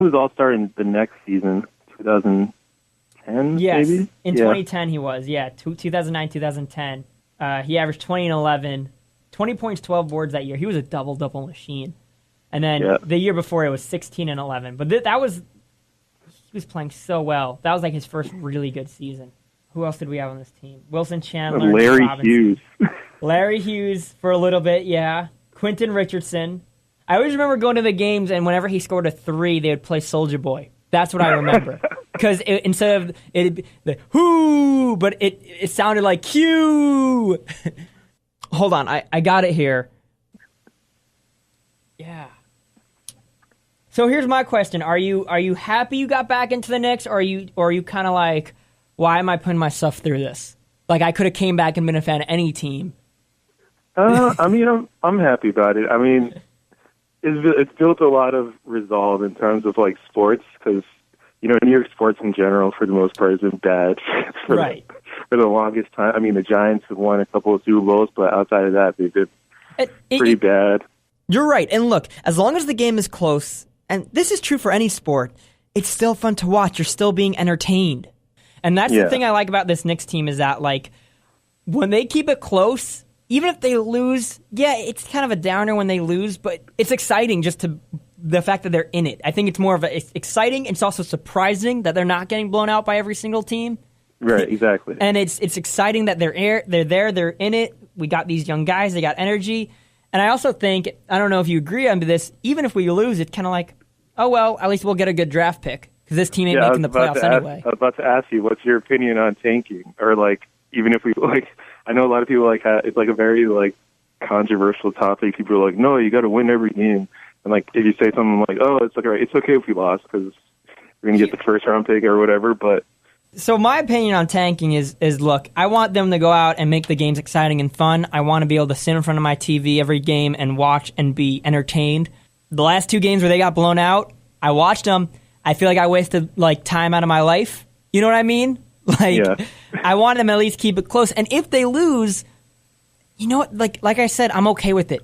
was All-Star in the next season, 2010, yes, maybe? In 2010 he was, 2009, 2010. He averaged 20 and 11, 20 points, 12 boards that year. He was a double-double machine. And then the year before it was 16 and 11. But that was, he was playing so well. That was like his first really good season. Who else did we have on this team? Wilson Chandler. Larry Hughes. Larry Hughes for a little bit, yeah. Quentin Richardson. I always remember going to the games, and whenever he scored a 3, they would play Soulja Boy. That's what I remember. Because instead of it, the whoo, but it sounded like Q. Hold on, I got it here. Yeah. So here's my question: Are you happy you got back into the Knicks, or are you kind of like, why am I putting myself through this? Like, I could have came back and been a fan of any team. I mean, I'm happy about it. I mean, it's built a lot of resolve in terms of like sports, because New York sports in general, for the most part, has been bad for the longest time. I mean, the Giants have won a couple of Super Bowls, but outside of that, they've been pretty bad. You're right. And look, as long as the game is close, and this is true for any sport, it's still fun to watch. You're still being entertained. And that's the thing I like about this Knicks team, is that, like, when they keep it close, even if they lose, it's kind of a downer when they lose, but it's exciting just to the fact that they're in it. I think it's more of it's exciting. It's also surprising that they're not getting blown out by every single team. Right, exactly. And it's exciting that they're there, they're in it. We got these young guys, they got energy. And I also think, I don't know if you agree on this, even if we lose, it's kind of like, oh, well, at least we'll get a good draft pick, because this team ain't making the playoffs anyway. I was about to ask you, what's your opinion on tanking? Or, like, even if we, like, I know a lot of people, like, it's, like, a very, like, controversial topic. People are like, no, you got to win every game. And, like, if you say something like, oh, it's okay if we lost, because we're going to get the first-round pick or whatever, but... So my opinion on tanking is, look, I want them to go out and make the games exciting and fun. I want to be able to sit in front of my TV every game and watch and be entertained. The last 2 games where they got blown out, I watched them. I feel like I wasted, like, time out of my life. You know what I mean? Like, I want them to at least keep it close. And if they lose, you know what? Like I said, I'm okay with it,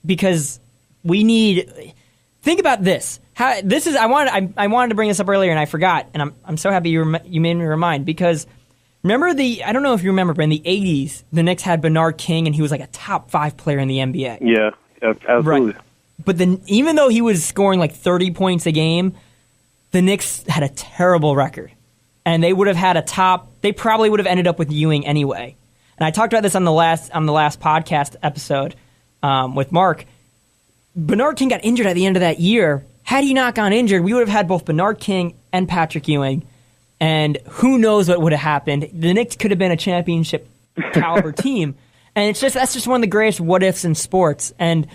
because we need. Think about this. I wanted to bring this up earlier and I forgot, and I'm so happy you made me remind, because remember I don't know if you remember, but in the 80s, the Knicks had Bernard King, and he was like a top 5 player in the NBA. Yeah, absolutely. Right. But then, even though he was scoring like 30 points a game, the Knicks had a terrible record, and they would have had they probably would have ended up with Ewing anyway. And I talked about this on the last podcast episode with Mark. Bernard King got injured at the end of that year. Had he not gone injured, we would have had both Bernard King and Patrick Ewing, and who knows what would have happened. The Knicks could have been a championship caliber team, and that's just one of the greatest what ifs in sports. And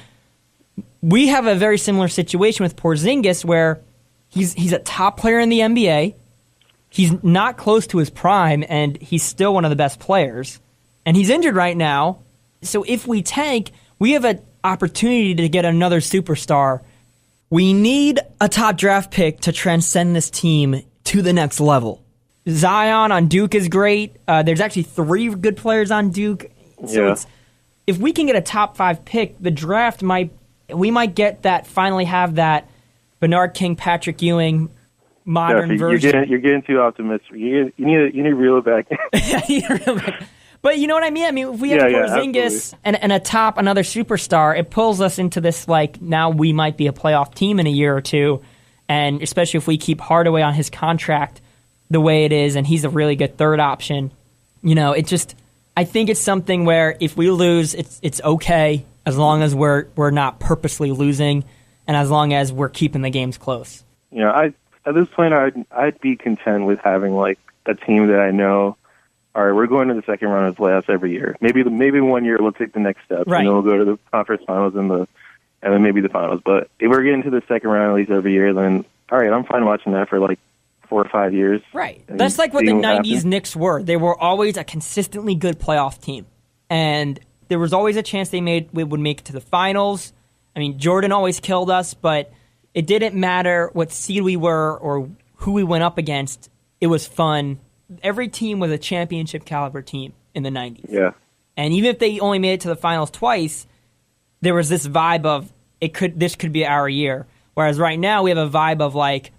we have a very similar situation with Porzingis, where he's a top player in the NBA. He's not close to his prime, and he's still one of the best players. And he's injured right now. So if we tank, we have an opportunity to get another superstar. We need a top draft pick to transcend this team to the next level. Zion on Duke is great. There's actually 3 good players on Duke. So if we can get a top 5 pick, the draft we might get that, finally have that Bernard King, Patrick Ewing modern version. You're getting too optimistic. You need to reel it back. But you know what I mean? I mean, if we have Porzingis and another superstar, it pulls us into this, like, now we might be a playoff team in a year or two, and especially if we keep Hardaway on his contract the way it is, and he's a really good third option. I think it's something where if we lose, it's okay, as long as we're not purposely losing, and as long as we're keeping the games close. At this point, I'd be content with having, like, a team that I know, all right, we're going to the second round of the playoffs every year. Maybe 1 year we'll take the next step. Right. And then we'll go to the conference finals and then maybe the finals. But if we're getting to the second round at least every year, then all right, I'm fine watching that for like 4 or 5 years. Right. That's like what the 90's Knicks were. They were always a consistently good playoff team. And there was always a chance we would make it to the finals. I mean, Jordan always killed us, but it didn't matter what seed we were or who we went up against. It was fun. Every team was a championship caliber team in the 90's. Yeah. And even if they only made it to the finals twice, there was this vibe of this could be our year. Whereas right now we have a vibe of, like,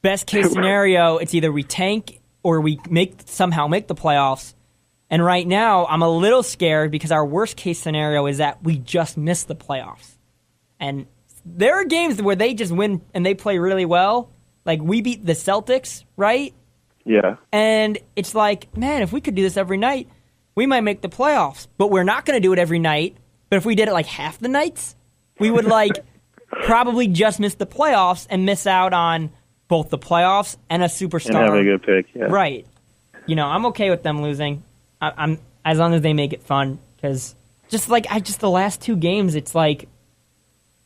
best case scenario, it's either we tank or we somehow make the playoffs. And right now, I'm a little scared because our worst case scenario is that we just miss the playoffs. And there are games where they just win and they play really well. Like, we beat the Celtics, right? Yeah. And it's like, man, if we could do this every night, we might make the playoffs. But we're not going to do it every night. But if we did it like half the nights, we would probably just miss the playoffs and miss out on both the playoffs and a superstar. And have a good pick, yeah. Right. I'm okay with them losing. I'm as long as they make it fun, because the last two games, it's like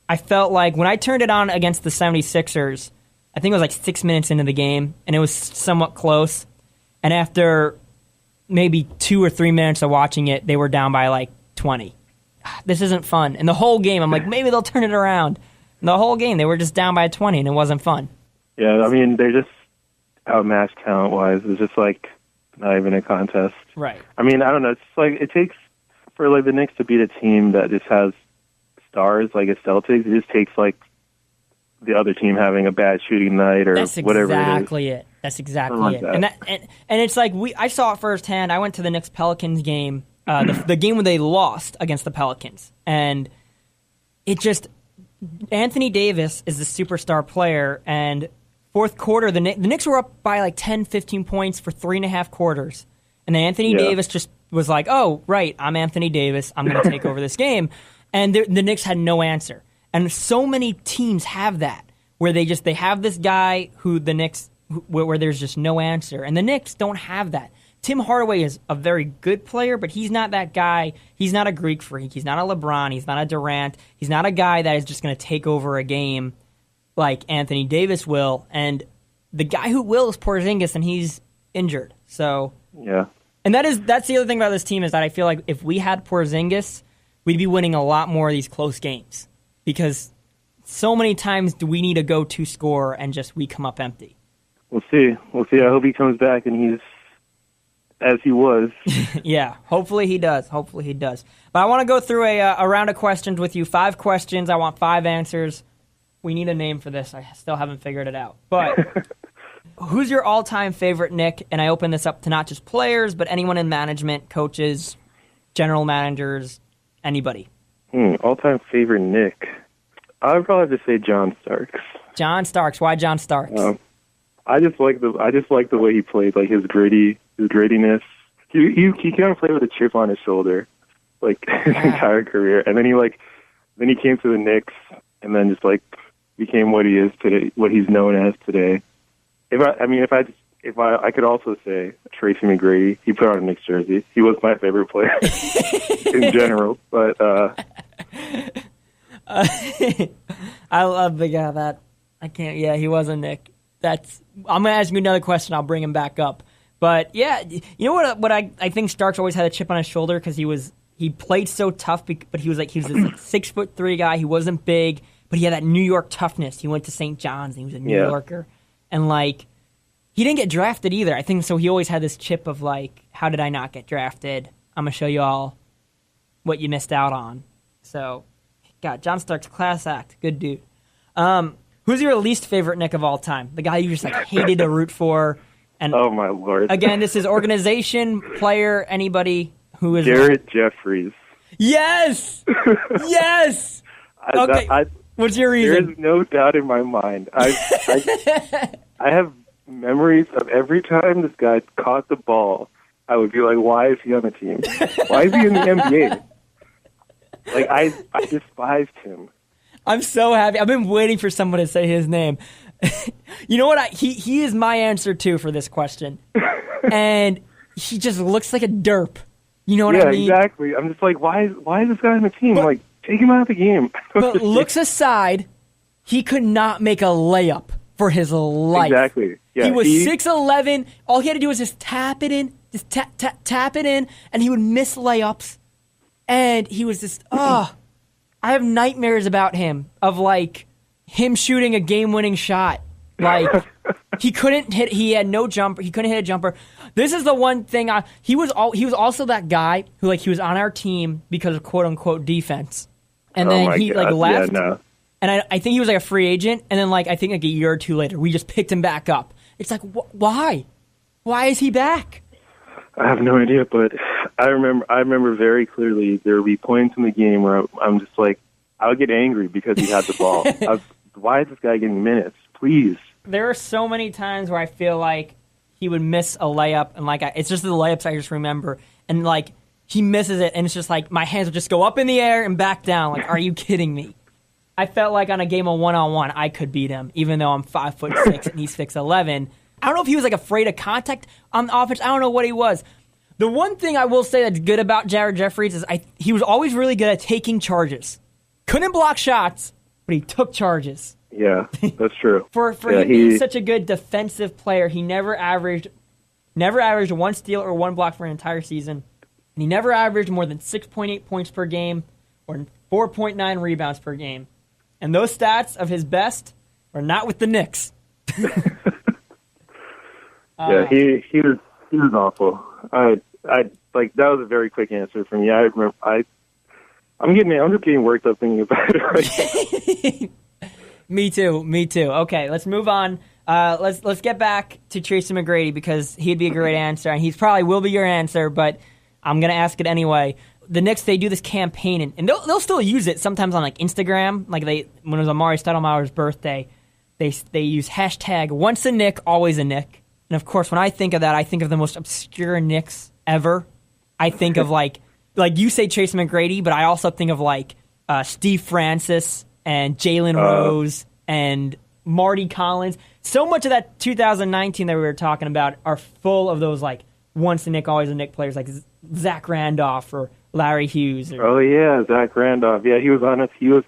I felt like when I turned it on against the 76ers, I think it was like 6 minutes into the game, and it was somewhat close. And after maybe 2 or 3 minutes of watching it, they were down by like 20. This isn't fun. And the whole game, I'm like, maybe they'll turn it around. And the whole game, they were just down by 20, and it wasn't fun. Yeah, I mean, they're just outmatched talent-wise. It's just like not even a contest. Right. I mean, I don't know. It's like it takes for like the Knicks to beat a team that just has stars like a Celtics. It just takes like the other team having a bad shooting night or whatever it is. That's exactly it. And it's like I saw it firsthand. I went to the Knicks Pelicans game, the game when they lost against the Pelicans, and it just Anthony Davis is the superstar player, and fourth quarter, the Knicks were up by like 10, 15 points for 3.5 quarters. And then Anthony Davis just was like, oh, right, I'm Anthony Davis. I'm going to take over this game. And the Knicks had no answer. And so many teams have that, where they have this guy who the Knicks, where there's just no answer. And the Knicks don't have that. Tim Hardaway is a very good player, but he's not that guy. He's not a Greek freak. He's not a LeBron. He's not a Durant. He's not a guy that is just going to take over a game like Anthony Davis will, and the guy who will is Porzingis, and he's injured. So yeah, and that's the other thing about this team is that I feel like if we had Porzingis, we'd be winning a lot more of these close games, because so many times do we need a go-to scorer and just we come up empty. We'll see. I hope he comes back and he's as he was. Yeah, hopefully he does. But I want to go through a round of questions with you. 5 questions. I want 5 answers. We need a name for this. I still haven't figured it out. But who's your all-time favorite Knick? And I open this up to not just players, but anyone in management, coaches, general managers, anybody. All-time favorite Knick? I would probably have to say John Starks. John Starks. Why John Starks? I just like the way he played, like his grittiness. He kind of played with a chip on his shoulder, like his entire career. And then he came to the Knicks, and then just like became what he is today, what he's known as today. If I could also say Tracy McGrady. He put on a Knicks jersey. He was my favorite player in general. But I love the guy that I can't. Yeah, he was a Knick. I'm gonna ask you another question. I'll bring him back up. But yeah, you know what I think Starks always had a chip on his shoulder because he played so tough. But he was this 6'3" guy. He wasn't big. But he had that New York toughness. He went to St. John's, and he was a New Yorker. And, he didn't get drafted either. I think so he always had this chip of, how did I not get drafted? I'm going to show you all what you missed out on. So, God, John Starks, class act. Good dude. Who's your least favorite Knick of all time? The guy you just, hated to root for. And oh, my Lord. Again, this is organization, player, anybody who is... Garrett Jeffries. Yes! Yes! Okay. What's your reason? There's no doubt in my mind. I have memories of every time this guy caught the ball, I would be like, why is he on the team? Why is he in the NBA? I despised him. I'm so happy. I've been waiting for someone to say his name. You know what? He is my answer, too, for this question. And he just looks like a derp. You know what I mean? Yeah, exactly. I'm just like, why is this guy on the team? Take him out of the game. But looks aside, he could not make a layup for his life. Exactly. Yeah, he was 6'11". All he had to do was just tap it in, tap it in, and he would miss layups. And he was just, I have nightmares about him, of him shooting a game-winning shot. He couldn't hit. He had no jumper. He couldn't hit a jumper. This is the one thing. He was also that guy who he was on our team because of quote unquote defense, and then he left, and And I think he was like a free agent, and then like I think like a year or two later, we just picked him back up. It's like, why? Why is he back? I have no idea, but I remember very clearly there would be points in the game where I'm just like, I would get angry because he had the ball. Why is this guy getting minutes? Please. There are so many times where I feel like he would miss a layup, and like it's just the layups I just remember, and like he misses it, and it's just like my hands would just go up in the air and back down. Like, are you kidding me? I felt like on a game of 1-on-1, I could beat him, even though I'm 5'6" and he's 6'11". I don't know if he was like afraid of contact on the offense. I don't know what he was. The one thing I will say that's good about Jared Jeffries is he was always really good at taking charges. Couldn't block shots, but he took charges. Yeah, that's true. For him being such a good defensive player, he never averaged one steal or one block for an entire season. And he never averaged more than 6.8 points per game or 4.9 rebounds per game. And those stats of his best are not with the Knicks. Yeah, he was awful. I like that was a very quick answer for me. I remember I'm just getting worked up thinking about it right now. Me too. Okay, let's move on. Let's get back to Tracy McGrady because he'd be a great answer, and he probably will be your answer, but I'm gonna ask it anyway. The Knicks, they do this campaign, and they'll still use it sometimes on like Instagram. Like when it was Amari Stoudemire's birthday, they use hashtag once a Knick, always a Knick. And of course, when I think of that, I think of the most obscure Knicks ever. I think of like you say Tracy McGrady, but I also think of like Steve Francis and Jalen Rose and Marty Collins. So much of that 2019 that we were talking about are full of those like once a Knick, always a Knick players like Zach Randolph or Larry Hughes. Oh yeah, Zach Randolph. Yeah, he was on us. This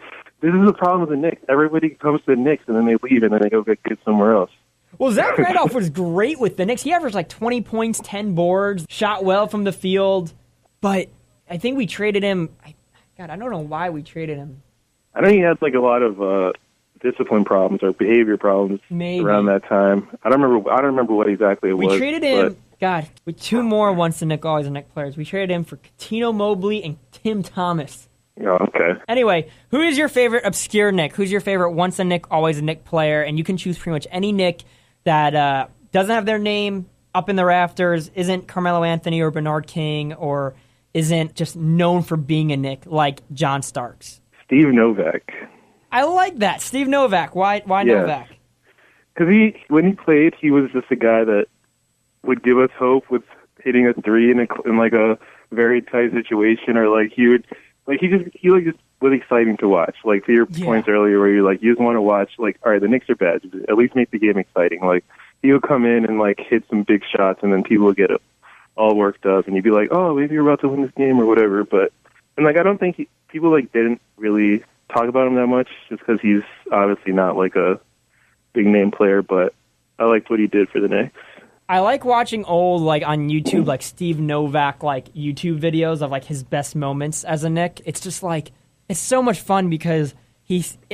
is the problem with the Knicks. Everybody comes to the Knicks and then they leave and then they go get good somewhere else. Well, Zach Randolph was great with the Knicks. He averaged like 20 points, 10 boards, shot well from the field. But I think we traded him. I don't know why we traded him. I know he had like a lot of discipline problems or behavior problems around that time. I don't remember what exactly it was. We traded him, with two more once a Knick, always a Knick players. We traded him for Katino Mobley and Tim Thomas. Oh, okay. Anyway, who is your favorite obscure Knick? Who's your favorite once a Knick, always a Knick player? And you can choose pretty much any Knick that doesn't have their name up in the rafters, isn't Carmelo Anthony or Bernard King, or isn't just known for being a Knick like John Starks. Steve Novak. I like that. Steve Novak. Why Novak? Because when he played, he was just a guy that would give us hope with hitting a three in like a very tight situation, or like he just was exciting to watch. Like to your points earlier, where you just want to watch. Like, all right, the Knicks are bad. At least make the game exciting. Like he would come in and like hit some big shots, and then people would get all worked up, and you'd be like, oh, maybe you're about to win this game or whatever. And like I don't think people like didn't really talk about him that much, just because he's obviously not like a big name player. But I liked what he did for the Knicks. I like watching old, like, on YouTube, like, Steve Novak, like, YouTube videos of, like, his best moments as a Knick. It's just, like, it's so much fun because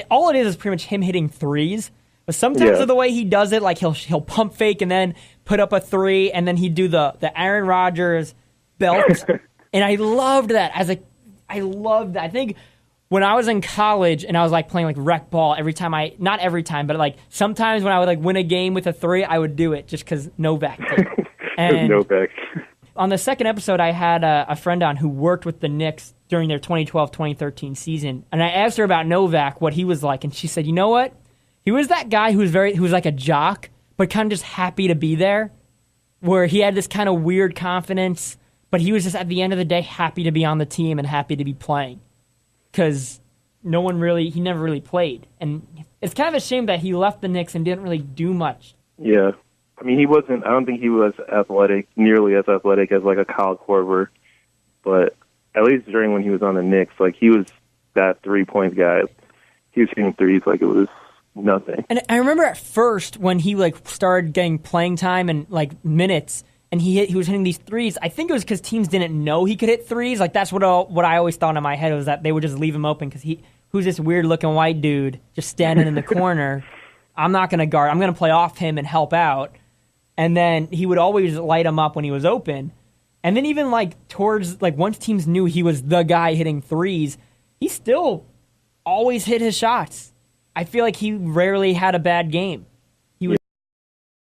all it is pretty much him hitting threes. But sometimes of the way he does it, like, he'll pump fake and then put up a three, and then he'd do the Aaron Rodgers belt. And I loved that. I loved that. I think when I was in college and I was like playing like rec ball not every time, but like sometimes when I would like win a game with a three, I would do it just because Novak did. And Novak. On the second episode, I had a friend on who worked with the Knicks during their 2012-2013 season, and I asked her about Novak, what he was like, and she said, you know what? He was that guy who was like a jock, but kind of just happy to be there, where he had this kind of weird confidence, but he was just at the end of the day happy to be on the team and happy to be playing. Because he never really played. And it's kind of a shame that he left the Knicks and didn't really do much. Yeah. I mean, I don't think he was nearly as athletic as like a Kyle Korver. But at least during when he was on the Knicks, like he was that 3-point guy. He was hitting threes like it was nothing. And I remember at first when he like started getting playing time and like minutes, and he was hitting these threes. I think it was because teams didn't know he could hit threes. Like that's what I always thought in my head was that they would just leave him open because who's this weird looking white dude just standing in the corner? I'm not going to guard. I'm going to play off him and help out. And then he would always light him up when he was open. And then even like towards like once teams knew he was the guy hitting threes, he still always hit his shots. I feel like he rarely had a bad game.